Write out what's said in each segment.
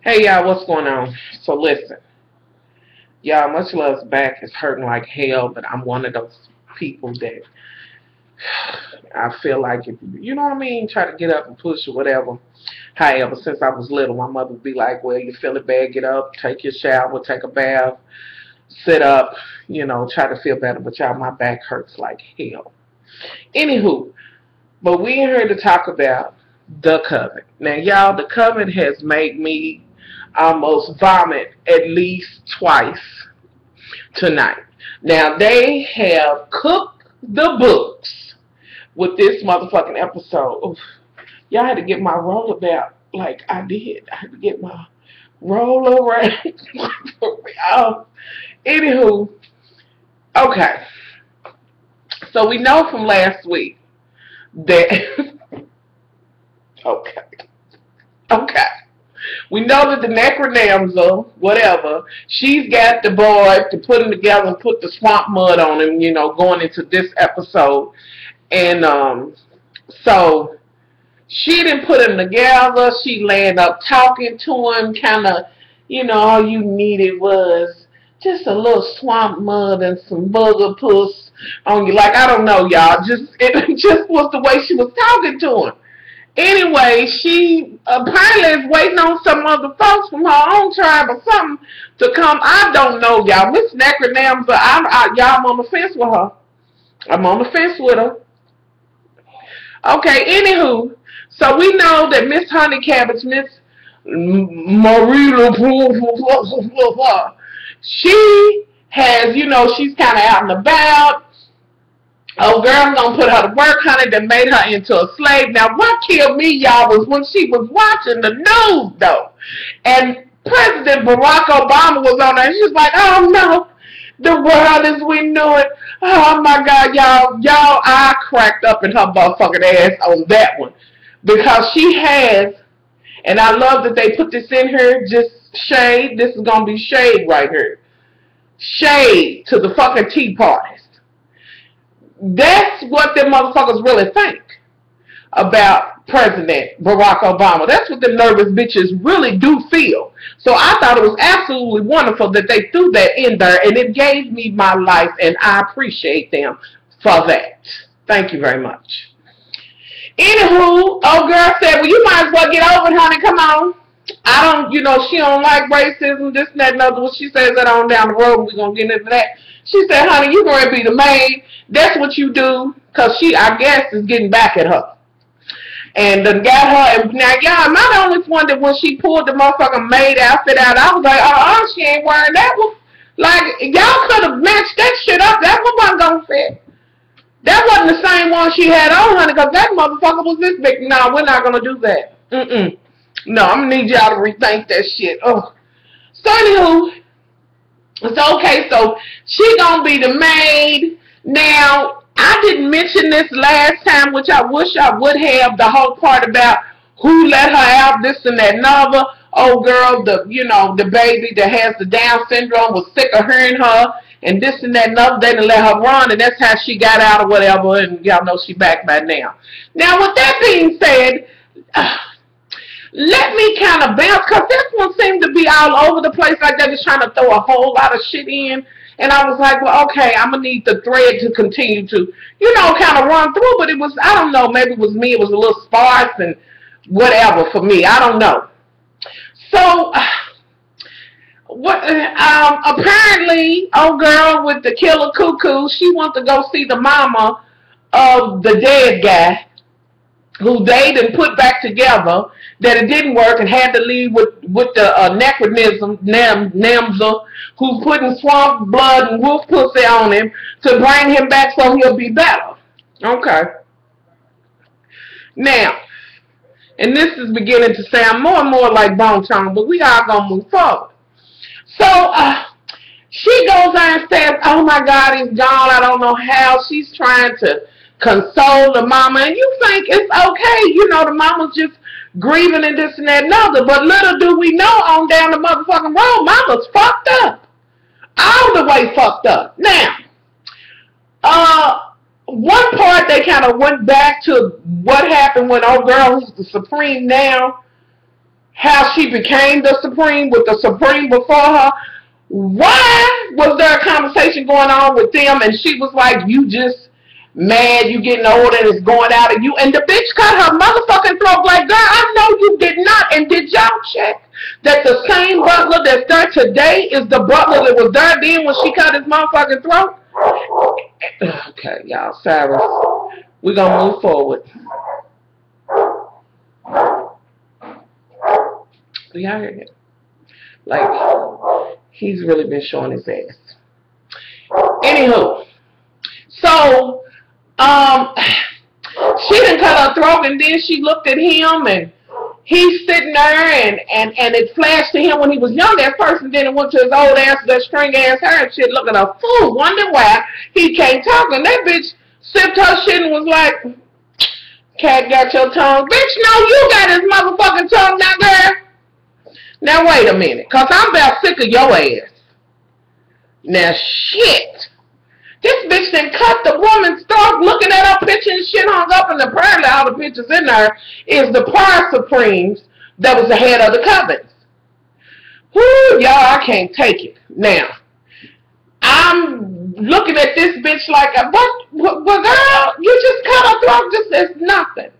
Hey y'all, what's going on? So listen, y'all, Much Love's back is hurting like hell, but I'm one of those people that I feel like if you know what I mean, try to get up and push or whatever. However, since I was little, my mother would be like, well, you feeling bad, get up, take your shower, take a bath, sit up, try to feel better. But y'all, my back hurts like hell. Anywho, but we are here to talk about The Coven. Now, y'all, The Coven has made me almost vomit at least twice tonight. Now, they have cooked the books with this motherfucking episode. Oof. Y'all had to get my rollabout like I did. I had to get my roll around. Anywho, okay. So we know from last week that okay. We know that the necronamza, whatever, she's got the boy to put him together and put the swamp mud on him, going into this episode. And so she didn't put him together. She landed up talking to him, kind of, all you needed was just a little swamp mud and some booger puss on you. Like, I don't know, y'all. It just was the way she was talking to him. Anyway, she apparently is waiting on some other folks from her own tribe or something to come. I don't know, y'all. Miss Necronamza, y'all, I'm on the fence with her. I'm on the fence with her. Okay, anywho, so we know that Miss Honey Cabbage, Miss Marita, she has, she's kind of out and about. Oh, girl's gonna put her to work, honey, that made her into a slave. Now, what killed me, y'all, was when she was watching the news, though. And President Barack Obama was on there, and she was like, oh, no, the world as we knew it. Oh, my God, y'all, I cracked up in her motherfucking ass on that one. Because she has, and I love that they put this in here, just shade. This is gonna be shade right here. Shade to the fucking Tea Parties. That's what them motherfuckers really think about President Barack Obama. That's what the nervous bitches really do feel. So I thought it was absolutely wonderful that they threw that in there, and it gave me my life, and I appreciate them for that. Thank you very much. Anywho, old girl said, well, you might as well get over it, honey. Come on. I don't, she don't like racism, this and that and other. Well, she says that on down the road, we're going to get into that. She said, honey, you're going to be the maid. That's what you do, because she, I guess, is getting back at her. And got her, and now, y'all, am I the only one that when she pulled the motherfucking maid outfit out, I was like, she ain't wearing that one. Like, y'all could have matched that shit up. That one wasn't going to fit. That wasn't the same one she had on, honey, because that motherfucker was this big. No, we're not going to do that. No, I'm going to need y'all to rethink that shit. Oh. So, anywho, it's okay. So, she going to be the maid. Now, I didn't mention this last time, which I wish I would have, the whole part about who let her out, this and that and other. Oh, girl, the baby that has the Down syndrome was sick of hearing her. And this and that and other, they didn't let her run, and that's how she got out or whatever, and y'all know she back by now. Now, with that being said, let me kind of bounce, because this one seemed to be all over the place, like they was trying to throw a whole lot of shit in, and I was like, well, okay, I'm going to need the thread to continue to, kind of run through, but it was, I don't know, maybe it was me, it was a little sparse and whatever for me, I don't know. So, apparently, old girl with the killer cuckoo, she wants to go see the mama of the dead guy who they done put back together, that it didn't work and had to leave with the necronamza, who's putting swamp blood and wolf pussy on him to bring him back so he'll be better. Okay. Now, and this is beginning to sound more and more like Bone Tone, but we are going to move forward. So, she goes out and says, oh my God, he's gone, I don't know how. She's trying to console the mama, and you think it's okay, the mama's just grieving and this and that and other, but little do we know on down the motherfucking road, mama's fucked up. All the way fucked up. Now, one part they kind of went back to what happened when old girl, who's the supreme now, how she became the Supreme with the Supreme before her. Why was there a conversation going on with them and she was like, you just mad, you getting old and it's going out of you, and the bitch cut her motherfucking throat like, girl, I know you did not. And did y'all check that the same butler that's there today is the butler that was there then when she cut his motherfucking throat? Okay, y'all, Sarah, we're gonna move forward. Y'all hear him? Like, he's really been showing his ass. Anywho, so she done cut her throat, and then she looked at him, and he's sitting there, and it flashed to him when he was young at first, and then it went to his old ass, that string ass hair and shit, looking a fool, wondering why he can't talk. And that bitch sipped her shit and was like, cat got your tongue. Bitch, no, you got his motherfucking tongue now, girl. Now, wait a minute, because I'm about sick of your ass. Now, shit. This bitch done cut the woman's throat, looking at her picture and shit hung up in the prayer. All the pictures in there is the prior Supremes that was the head of the covens. Whoo, y'all, I can't take it. Now, I'm looking at this bitch like, what girl, you just cut her throat just as nothing.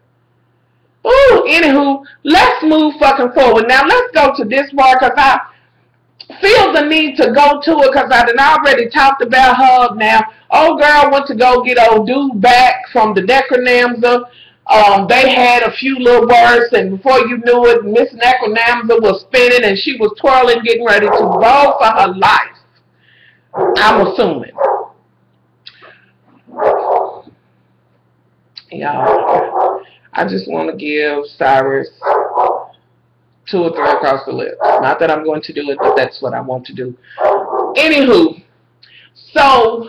Ooh, anywho, let's move fucking forward. Now, let's go to this part, because I feel the need to go to it, because I done already talked about her. Now, old girl went to go get old dude back from the necronamza. They had a few little words, and before you knew it, Miss Necronamza was spinning, and she was twirling, getting ready to roll for her life. I'm assuming. Y'all, I just want to give Cyrus 2 or 3 across the lips. Not that I'm going to do it, but that's what I want to do. Anywho, so,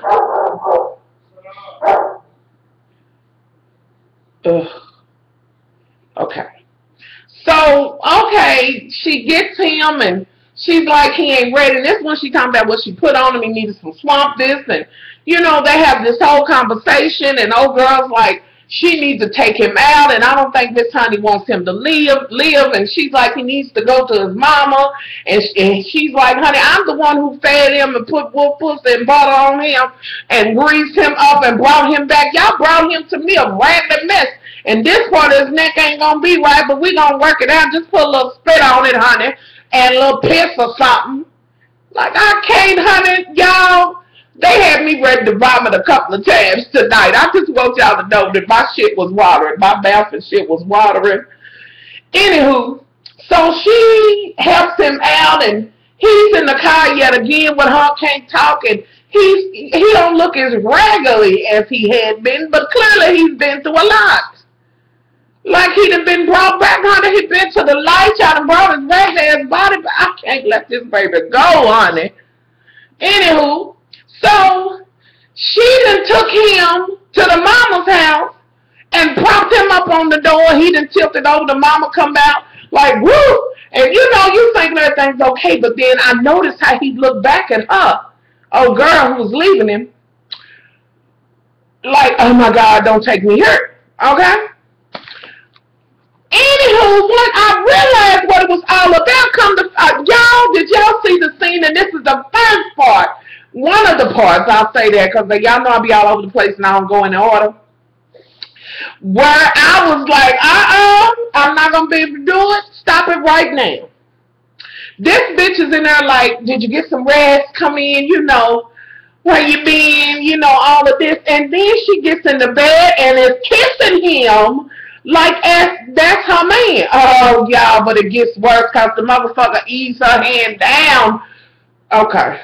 okay. So, okay, she gets him, and she's like, he ain't ready. And this one she talking about what she put on him. He needed some swamp this, and, you know, they have this whole conversation, and old girl's like, she needs to take him out, and I don't think Miss Honey wants him to live, and she's like, he needs to go to his mama, and she's like, honey, I'm the one who fed him and put wolf pussy and butter on him and greased him up and brought him back. Y'all brought him to me a ragged mess, and this part of his neck ain't gonna be right, but we gonna work it out. Just put a little spit on it, honey, and a little piss or something. Like, I can't, honey, y'all. They had me ready to vomit a couple of times tonight. I just want y'all to know that my shit was watering. My mouth and shit was watering. Anywho, so she helps him out, and he's in the car yet again with her, can't talk, and he don't look as raggedy as he had been, but clearly he's been through a lot. Like he done been brought back, honey. He been to the light, y'all done brought his ragged ass body, but I can't let this baby go, honey. Anywho, so she done took him to the mama's house and propped him up on the door. He done tilted over. The mama come out like, woo! And you know, you think everything's okay, but then I noticed how he looked back at her, old girl who was leaving him, like, oh my God, don't take me here, okay? Anywho, when I realized what it was all about, y'all, did y'all see the scene? And this is the first part. One of the parts, I'll say that, because y'all know I'll be all over the place and I don't go in order. Where I was like, I'm not going to be able to do it. Stop it right now. This bitch is in there like, did you get some rest? Come in, you know, where you been? You know, all of this. And then she gets in the bed and is kissing him like that's her man. Oh, y'all, but it gets worse because the motherfucker eats her hand down. Okay.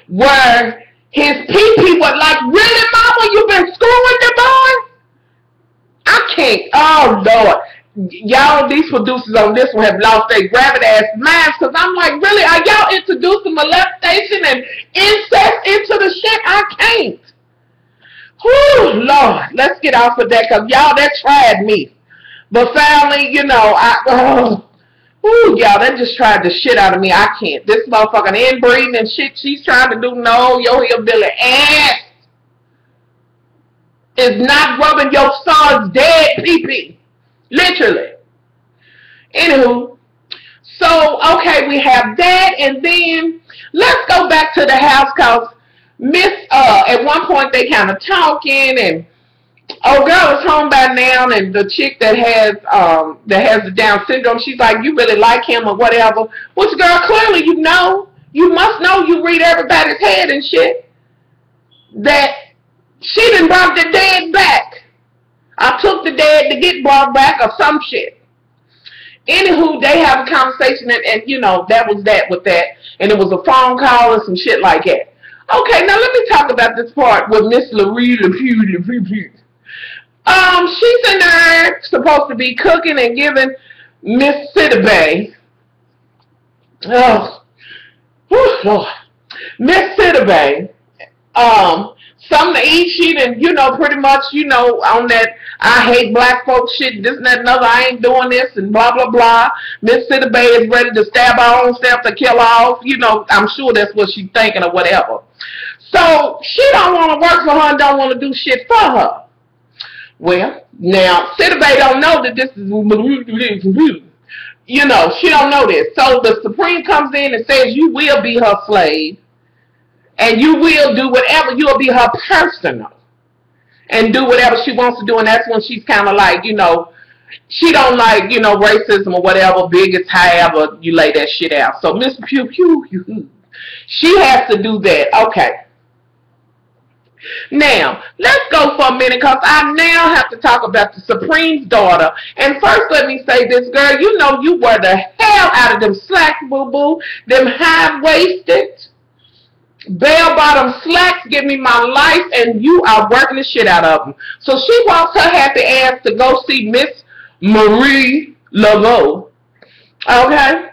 Where his pee-pee was like, really, mama, you been screwing the boy? I can't. Oh, Lord. Y'all, these producers on this one have lost their gravid-ass minds, because I'm like, really, are y'all introducing molestation and incest into the shit? I can't. Whew, Lord, let's get off of that, because y'all, that tried me. But finally, you know, ooh, y'all, that just tried the shit out of me. I can't. This motherfucking inbreeding and shit she's trying to do, no, your hillbilly ass is not rubbing your son's dead pee-pee. Literally. Anywho, so, okay, we have that, and then let's go back to the house, because at one point they kind of talking, and oh, girl is home by now, and the chick that has the Down syndrome, she's like, you really like him or whatever. Which, girl, clearly you know. You must know, you read everybody's head and shit, that she done brought the dead back. I took the dead to get brought back or some shit. Anywho, they have a conversation, and you know, that was that with that. And it was a phone call and some shit like that. Okay, now let me talk about this part with Miss Larue. She's in there supposed to be cooking and giving Miss Citibay. Oh, Lord. Miss Citibay, something to eat. She done, you know, pretty much, you know, on that I hate black folks shit, this and that and other, I ain't doing this, and blah, blah, blah. Miss Citibay is ready to stab her own self to kill off. You know, I'm sure that's what she's thinking or whatever. So, she don't want to work for her and don't want to do shit for her. Well, now, Citibay don't know that this is, you know, she don't know this. So, the Supreme comes in and says, you will be her slave, and you will do whatever, you'll be her personal, and do whatever she wants to do, and that's when she's kind of like, you know, she don't like, you know, racism or whatever, bigots, however you lay that shit out. So, Miss Pew Pew, she has to do that. Okay. Now, let's go for a minute, because I now have to talk about the Supreme's daughter. And first, let me say this, girl, you know you wear the hell out of them slacks, boo-boo, them high-waisted, bell-bottom slacks, give me my life, and you are working the shit out of them. So she wants her happy ass to go see Miss Marie Laveau. Okay?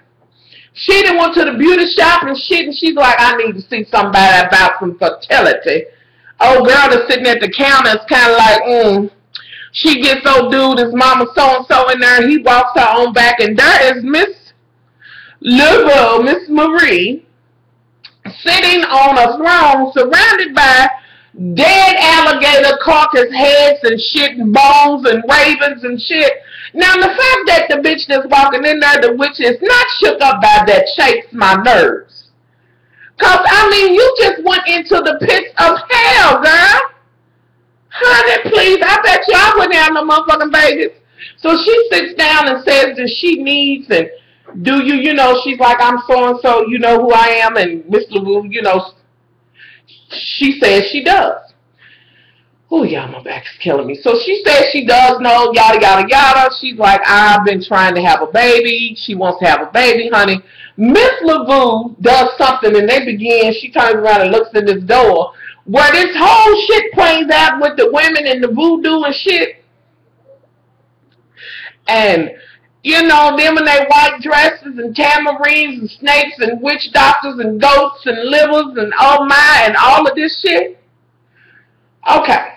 She done went to the beauty shop and shit, and she's like, I need to see somebody about some fertility. Oh, girl that's sitting at the counter is kind of like, She gets old dude, his mama so-and-so in there, and he walks her on back, and there is Miss Laveau, Miss Marie, sitting on a throne surrounded by dead alligator carcass heads and shit and bones and ravens and shit. Now, the fact that the bitch that's walking in there, the witch, is not shook up by that shakes my nerves. Because, I mean, you just went into the pits of hell, girl. Honey, please, I bet you I went down no motherfucking Vegas. So she sits down and says that she needs, and do you, you know, she's like, I'm so-and-so, you know who I am, and Miss Laveau, you know, she says she does. Oh, y'all, my back is killing me. So she says she does know, yada, yada, yada. She's like, I've been trying to have a baby. She wants to have a baby, honey. Miss Laveau does something, and they begin, she turns around and looks at this door, where this whole shit plays out with the women and the voodoo and shit. And, you know, them in their white dresses and tamarines and snakes and witch doctors and goats and livers and oh my, and all of this shit. Okay.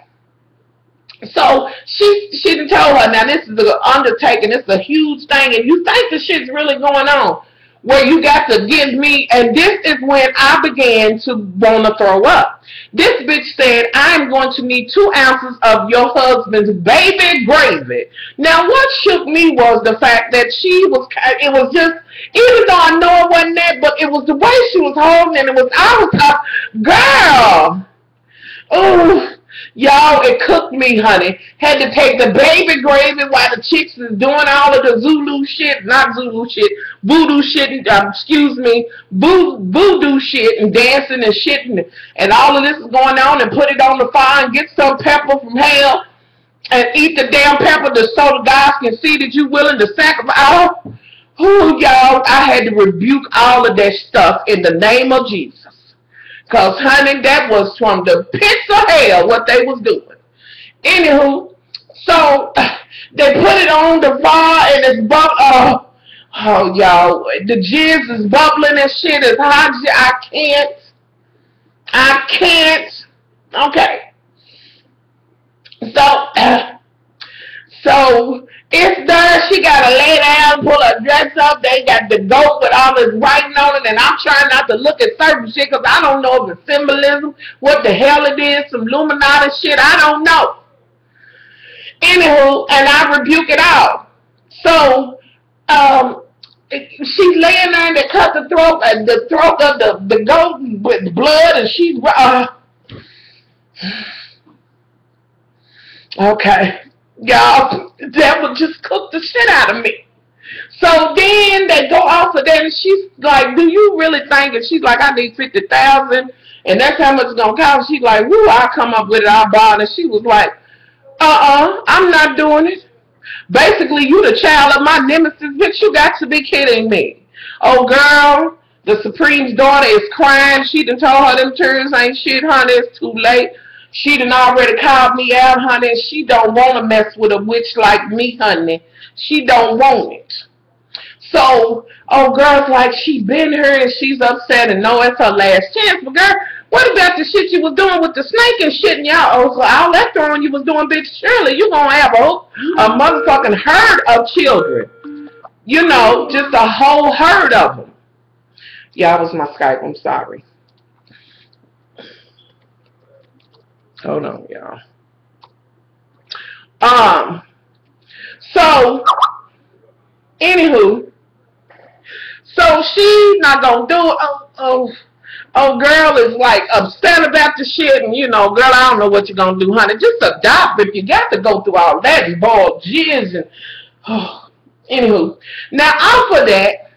So she done told her, now this is an undertaking, it's a huge thing, and you think the shit's really going on, where you got to give me, and this is when I began to want to throw up. This bitch said, I'm going to need 2 ounces of your husband's baby gravy. Now, what shook me was the fact that she was, it was just, even though I know it wasn't that, but it was the way she was holding it, I was like, girl, oh, y'all, it cooked me, honey. Had to take the baby gravy while the chicks is doing all of the Zulu shit, not Zulu shit, voodoo shit, excuse me, voodoo shit and dancing and shit and all of this is going on, and put it on the fire and get some pepper from hell and eat the damn pepper so the guys can see that you're willing to sacrifice. Oh, y'all, I had to rebuke all of that stuff in the name of Jesus. Because, honey, that was from the pits of hell what they was doing. Anywho, so they put it on the fire and it's oh, y'all, the jizz is bubbling and shit is hot. I can't. Okay. So it's done. She got to lay down, pull her dress up. They got the goat with all this writing on it, and I'm trying not to look at certain shit because I don't know if it's symbolism, what the hell it is, some Illuminati shit, I don't know. Anywho, and I rebuke it all. So She's laying there and they cut the throat of the goat with blood, and she's okay, y'all. That would just cook the shit out of me. So then they go off of that, and she's like, "Do you really think?" And she's like, "I need 50,000, and that's how much it's gonna cost." She's like, "Woo, I'll come up with it. I'll buy it." And she was like, I'm not doing it. Basically, you the child of my nemesis, bitch. You got to be kidding me. Oh, girl, the Supreme's daughter is crying. She done told her them turns ain't shit, honey. It's too late. She done already called me out, honey. She don't want to mess with a witch like me, honey. She don't want it. So, oh, girl's like, she been here and she's upset and know it's her last chance. But, girl, what about the shit you was doing with the snake and shit and y'all? Oh, so all that throwing you was doing, bitch, surely you gonna have a motherfucking herd of children. You know, just a whole herd of them. Yeah, that was my Skype. I'm sorry. Hold on, y'all. So, anywho, so she's not gonna do it. Oh, girl is like upset about the shit, and you know, girl, I don't know what you're gonna do, honey. Just adopt if you got to go through all that and boil jizz and anywho. Now off of that,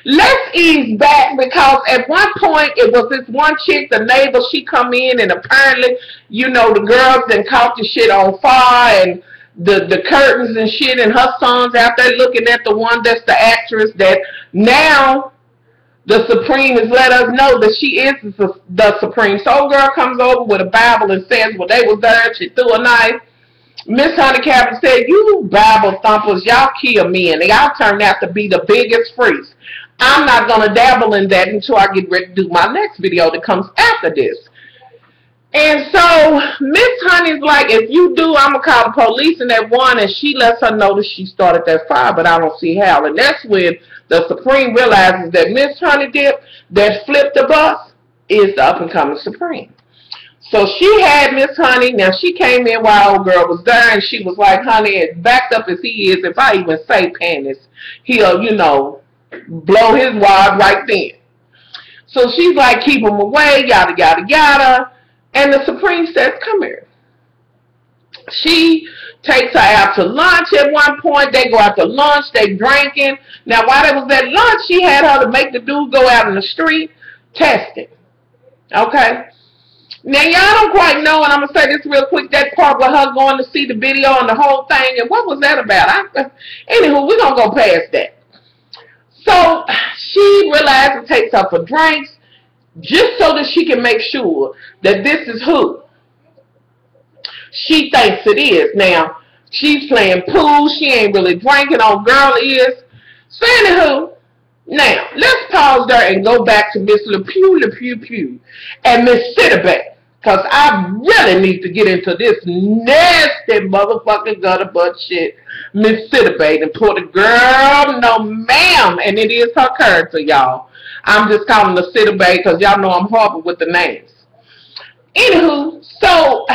let's ease back, because at one point it was this one chick, the neighbor, she come in and apparently, you know, the girls then caught the shit on fire and the curtains and shit, and her son's out there looking at the one that's the actress that now the Supreme has let us know that she is the Supreme. So old girl comes over with a Bible and says, well, they was there, she threw a knife. Miss Honeycap said, you Bible thumpers, y'all kill me, and y'all turned out to be the biggest freaks. I'm not going to dabble in that until I get ready to do my next video that comes after this. And so Miss Honey's like, if you do, I'm going to call the police. And that one, and she lets her know that she started that fire, but I don't see how. And that's when the Supreme realizes that Miss Honey Dip that flipped the bus is the up-and-coming Supreme. So she had Miss Honey. Now, she came in while old girl was there, and she was like, honey, as backed up as he is, if I even say panties, he'll, you know, blow his wad right then. So she's like, keep him away, yada, yada, yada. And the Supreme says, come here. She takes her out to lunch at one point. They go out to lunch. They drinking. Now, while they was at lunch, she had her to make the dude go out in the street, test it. Okay? Now, y'all don't quite know, and I'm going to say this real quick, that part with her going to see the video and the whole thing, and what was that about? Anywho, we're going to go past that. So, she realized it takes her for drinks, just so that she can make sure that this is who she thinks it is. Now, she's playing pool. She ain't really drinking. Old girl is. So, anywho, now, let's pause there and go back to Miss LePew, and Miss Sitterback. Because I really need to get into this nasty motherfucking gutter butt shit. Miss Sitterback and put a girl, no ma'am. And it is her character, y'all. I'm just calling the Sitterback because y'all know I'm horrible with the names. Anywho, so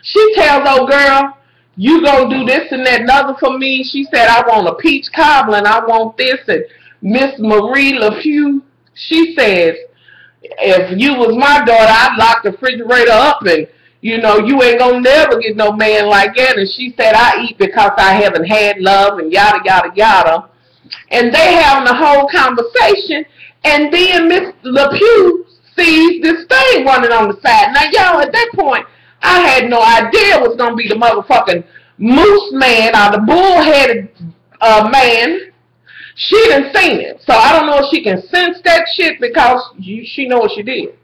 she tells old girl, you gonna do this and that and other for me. She said, I want a peach cobbler and I want this. And Miss Marie LePew, she says, if you was my daughter, I'd lock the refrigerator up and, you know, you ain't gonna never get no man like that. And she said, I eat because I haven't had love and yada, yada, yada. And they having a whole conversation. And then Miss LePew sees this thing running on the side. Now, y'all, at that point, I had no idea it was going to be the motherfucking moose man or the bull-headed man. She done seen it. So I don't know if she can sense that shit because she know what she did.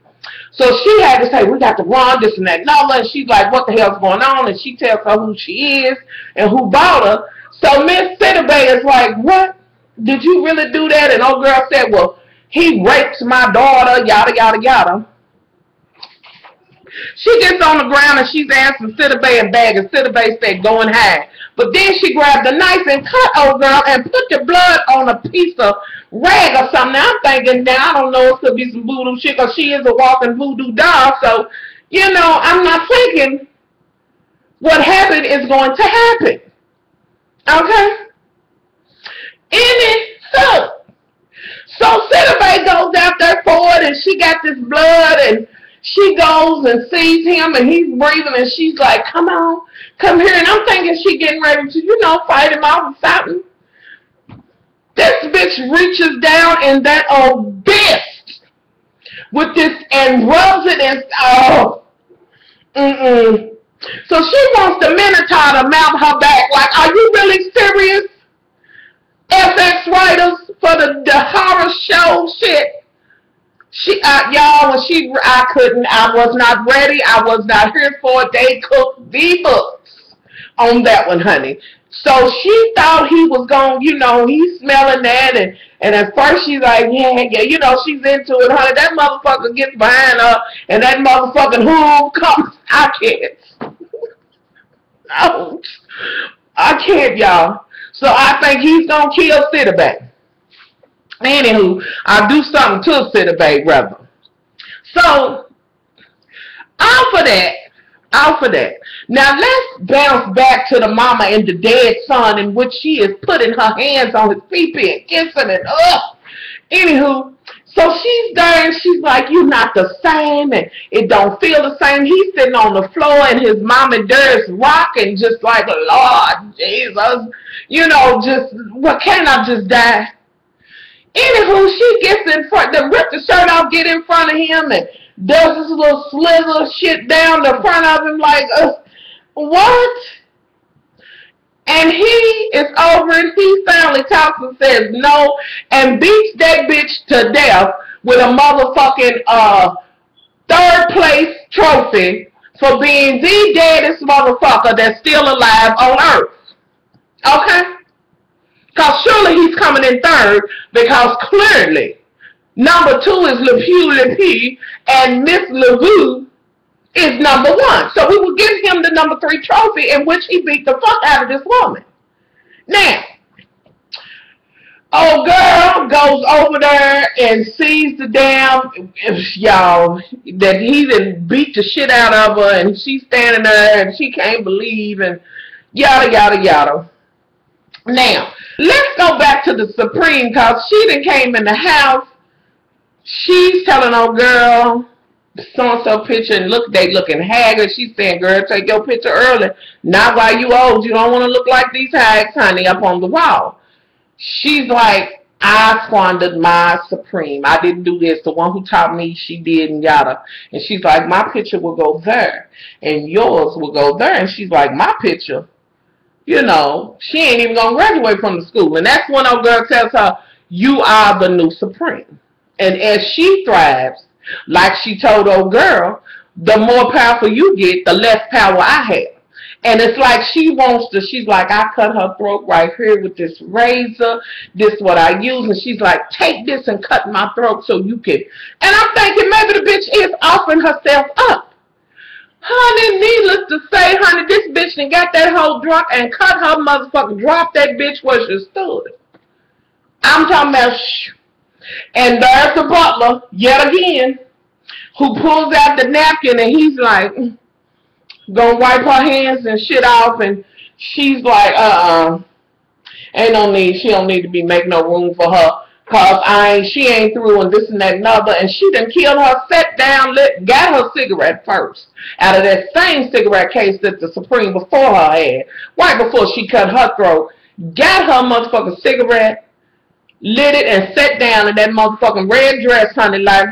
So she had to say, we got to run, this and that and all that. And she's like, what the hell's going on? And she tells her who she is and who bought her. So Miss Sitterback is like, what? Did you really do that? And old girl said, well, he rapes my daughter, yada, yada, yada. She gets on the ground and she's asking Sitterback and bag, and Sitterback said, going high. But then she grabbed the knife and cut old girl and put the blood on a piece of rag or something. Now I'm thinking, now I don't know, it could be some voodoo shit because she is a walking voodoo doll. So, you know, I'm not thinking what happened is going to happen. Okay? she got this blood, and she goes and sees him, and he's breathing, and she's like, come on, come here. And I'm thinking she getting ready to, you know, fight him off or something. This bitch reaches down in that abyss with this and rubs it and, So she wants the Minotaur to mount her back. Like, are you really serious? FX writers for the horror show shit. Y'all, I was not ready. I was not here for it. They cooked the books on that one, honey. So she thought he was going, you know, he's smelling that, and at first she's like, yeah, you know, she's into it, honey. That motherfucker gets behind her, and that motherfucking hoof comes. I can't. No, I can't, y'all. So I think he's going to kill Citibay. Anywho, I'll do something to Citibay, rather. So, off of that. Now, let's bounce back to the mama and the dead son, in which she is putting her hands on his pee-pee and kissing and Anywho, so she's there and she's like, you're not the same, and it don't feel the same. He's sitting on the floor and his mom and dad's rocking, just like, Lord Jesus, you know, just, well, can't I just die? Anywho, she gets in front, rip the shirt off, get in front of him, and does this little slither shit down the front of him like, what? And he is over and he finally talks and says no and beats that bitch to death with a motherfucking third place trophy for being the deadest motherfucker that's still alive on earth. Okay? Because surely he's coming in third, because clearly number 2 is Le Pew, and Miss LaVue is number 1. So we will give him the number 3 trophy, in which he beat the fuck out of this woman. Now, old girl goes over there and sees the damn, y'all, that he done beat the shit out of her, and she's standing there and she can't believe, and yada, yada, yada. Now, let's go back to the Supreme, because she done came in the house. She's telling old girl, so-and-so picture, and look, they looking haggard. She's saying, girl, take your picture early. Not while you old. You don't want to look like these hags, honey, up on the wall. She's like, I squandered my Supreme. I didn't do this. The one who taught me, she did, and yada. And she's like, my picture will go there, and yours will go there. And she's like, my picture? You know, she ain't even going to graduate from the school. And that's when old girl tells her, you are the new Supreme. And as she thrives, like she told old girl, the more powerful you get, the less power I have. And it's like she wants to, she's like, I cut her throat right here with this razor. This is what I use. And she's like, take this and cut my throat so you can. And I'm thinking maybe the bitch is offering herself up. Honey, needless to say, honey, this bitch done got that hoe drunk and cut her motherfucker, dropped that bitch where she stood. I'm talking about, and there's the butler, yet again, who pulls out the napkin, and he's like, gonna wipe her hands and shit off, and she's like, ain't no need, she don't need to be making no room for her, cause she ain't through, and this and that and other, and she done killed her, sat down, got her cigarette first, out of that same cigarette case that the Supreme before her had, right before she cut her throat, got her motherfucking cigarette, lit it, and sat down in that motherfucking red dress, honey, like,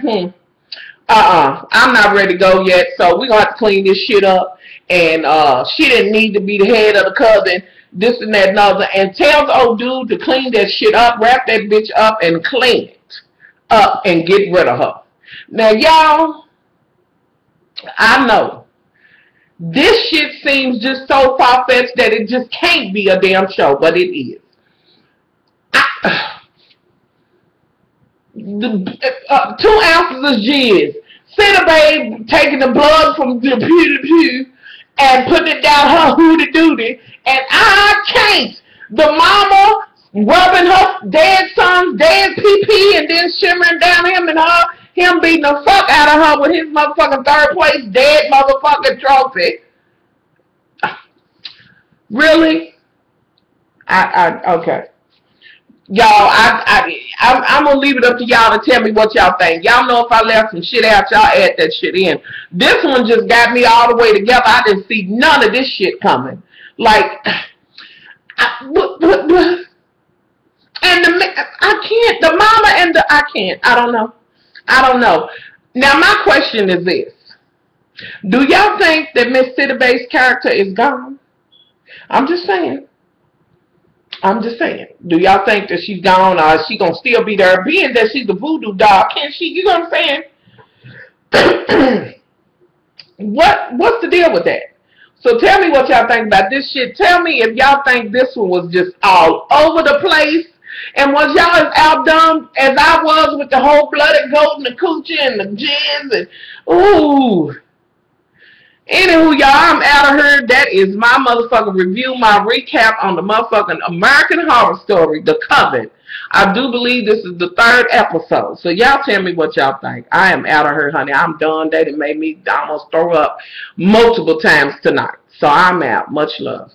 I'm not ready to go yet, so we're gonna have to clean this shit up, and she didn't need to be the head of the coven, this and that and other, and tells old dude to clean that shit up, wrap that bitch up, and clean it up, and get rid of her. Now, y'all, I know, this shit seems just so far-fetched that it just can't be a damn show, but it is. 2 ounces of jizz. Citibay taking the blood from the pew and putting it down her hootie-dootie, and I can't. The mama rubbing her dead son's dead pee-pee and then shimmering down him and him beating the fuck out of her with his motherfucking third place dead motherfucking trophy. Really? Okay. Y'all, I'm gonna leave it up to y'all to tell me what y'all think. Y'all know if I left some shit out, y'all add that shit in. This one just got me all the way together. I didn't see none of this shit coming. Like, and I can't. The mama and the I can't. I don't know. I don't know. Now my question is this: do y'all think that Miss Sidibe's character is gone? I'm just saying. I'm just saying. Do y'all think that she's gone, or is she gonna still be there? Being that she's the voodoo doll, can't she? You know what I'm saying? What's the deal with that? So tell me what y'all think about this shit. Tell me if y'all think this one was just all over the place, and was y'all as outdone as I was with the whole blooded goat and the coochie and the jizz and ooh. Anywho, y'all, I'm out of here. That is my motherfucking review, my recap on the motherfucking American Horror Story, The Coven. I do believe this is the 3rd episode. So y'all tell me what y'all think. I am out of here, honey. I'm done. They done made me almost throw up multiple times tonight. So I'm out. Much love.